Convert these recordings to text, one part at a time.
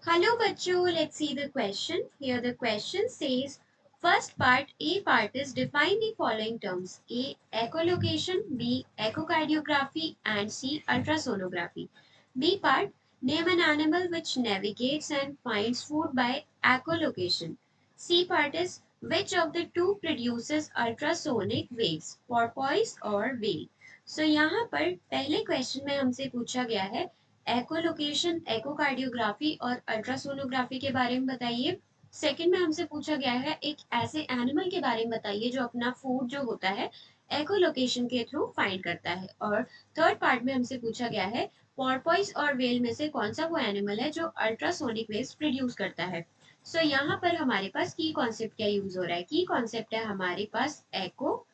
Hello bachcho, let's see the question. Here the question says, first part, A part is define the following terms. A. Echolocation, B. Echocardiography and C. Ultrasonography. B part, name an animal which navigates and finds food by echolocation. C part is which of the two produces ultrasonic waves, porpoise or whale. So यहाँ पर पहले question में हमसे पूछा गया है एकोलोकेशन, echocardiography और ultrasonography के बारे में बताइए। सेकंड में हमसे पूछा गया है एक ऐसे एनिमल के बारे में बताइए जो अपना फूड जो होता है एकोलोकेशन के थ्रू फाइंड करता है। और थर्ड पार्ट में हमसे पूछा गया है पॉर्पोइस और वेल में से कौन सा वो एनिमल है जो अल्ट्रासोनिक वेव्स प्रोड्यूस करता है। सो यहाँ पर हमारे पास की कॉन्सेप्ट क्या यूज हो रहा है? की कॉन्सेप्ट है हमारे पास एको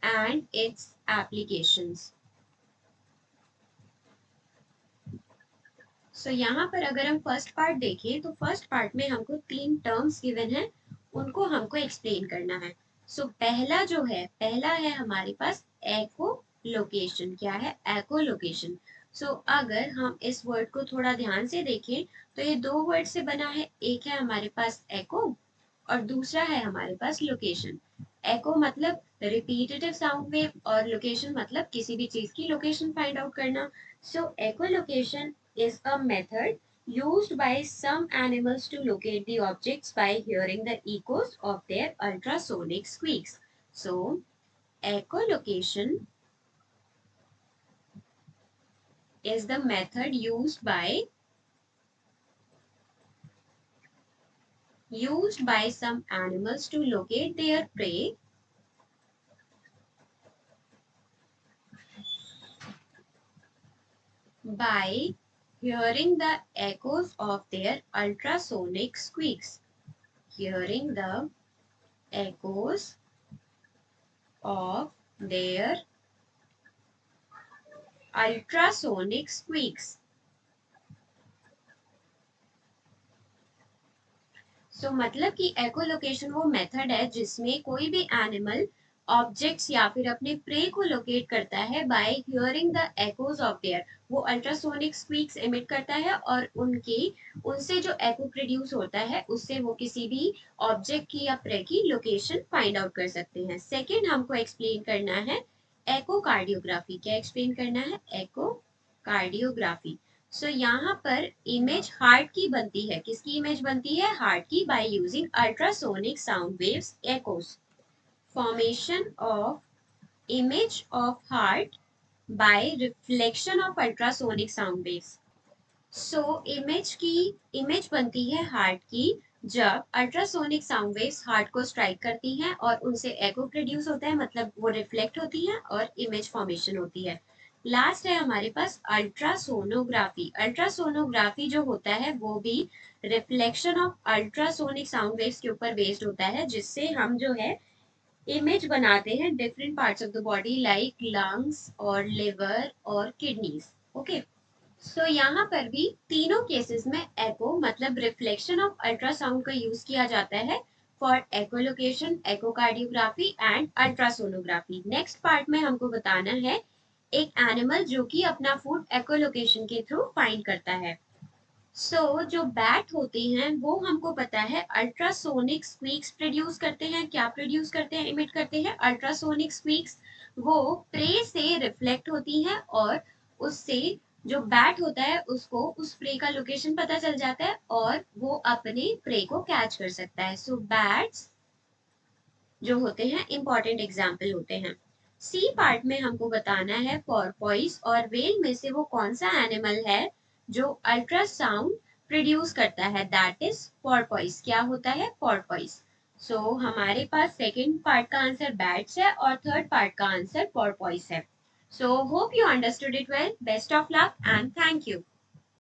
एंड इट्स एप्लीकेशंस। सो यहाँ पर अगर हम फर्स्ट पार्ट देखें तो फर्स्ट पार्ट में हमको तीन टर्म्स गिवन है, उनको हमको एक्सप्लेन करना है। सो पहला है हमारे पास एको लोकेशन। क्या है? एको लोकेशन। सो अगर हम इस वर्ड को थोड़ा ध्यान से देखें तो ये दो वर्ड से बना है। एक है हमारे पास एको और दूसरा है हमारे पास लोकेशन। एको मतलब रिपीटेटिव साउंड वेव और लोकेशन मतलब किसी भी चीज की लोकेशन फाइंड आउट करना। सो echolocation is a method used by some animals to locate the objects by hearing the echoes of their ultrasonic squeaks. So echolocation is the method used by some animals to locate their prey by hearing the echoes of their ultrasonic squeaks. Hearing the echoes of their ultrasonic squeaks. मतलब कि एकोलोकेशन वो method है जिसमें कोई भी animal objects या फिर अपने प्रे को लोकेट करता है bye hearing the echoes of their. वो अल्ट्रासोनिक स्क्वीक्स एमिट करता है और उनसे जो एको प्रोड्यूस होता है उससे वो किसी भी ऑब्जेक्ट की या प्रे की लोकेशन फाइंड आउट कर सकते हैं। सेकेंड हमको एक्सप्लेन करना है एकोकार्डियोग्राफी। क्या एक्सप्लेन करना है? एकोकार्डियोग्राफी। यहाँ पर इमेज हार्ट की बनती है। किसकी इमेज बनती है? हार्ट की, by using ultrasonic sound waves एकोस। Formation of image of heart by reflection of ultrasonic sound waves. Image बनती है हार्ट की जब अल्ट्रासोनिक साउंड वेव्स हार्ट को स्ट्राइक करती हैं और उनसे एको प्रोड्यूस होता है, मतलब वो रिफ्लेक्ट होती है और इमेज फॉर्मेशन होती है। लास्ट है हमारे पास अल्ट्रासोनोग्राफी। अल्ट्रासोनोग्राफी जो होता है वो भी reflection of ultrasonic sound waves के ऊपर बेस्ड होता है, जिससे हम जो है इमेज बनाते हैं different parts of the body like lungs और लिवर और किडनीज। ओके। यहाँ पर भी तीनों केसेस में एको मतलब रिफ्लेक्शन ऑफ अल्ट्रासाउंड का यूज किया जाता है for echolocation, echocardiography and ultrasonography. Next part में हमको बताना है एक एनिमल जो कि अपना फूड एकोलोकेशन के थ्रू फाइंड करता है। जो बैट होते हैं वो हमको पता है अल्ट्रासोनिक स्क्वीक्स प्रोड्यूस करते हैं। क्या प्रोड्यूस करते हैं? इमिट करते हैं अल्ट्रासोनिक स्क्वीक्स। वो प्रे से रिफ्लेक्ट होती हैं और उससे जो बैट होता है उसको उस प्रे का लोकेशन पता चल जाता है और वो अपने प्रे को कैच कर सकता है। बैट्स जो होते हैं इंपॉर्टेंट एग्जाम्पल होते हैं। सी पार्ट में हमको बताना है पोर्पोइस और वेल में से वो कौन सा एनिमल है जो अल्ट्रासाउंड प्रोड्यूस करता है, दैट इज पोर्पोइस। क्या होता है? पोर्पोइस। हमारे पास सेकंड पार्ट का आंसर बैट्स है और थर्ड पार्ट का आंसर पोर्पोइस है। Hope you understood it well. Best of luck and thank you.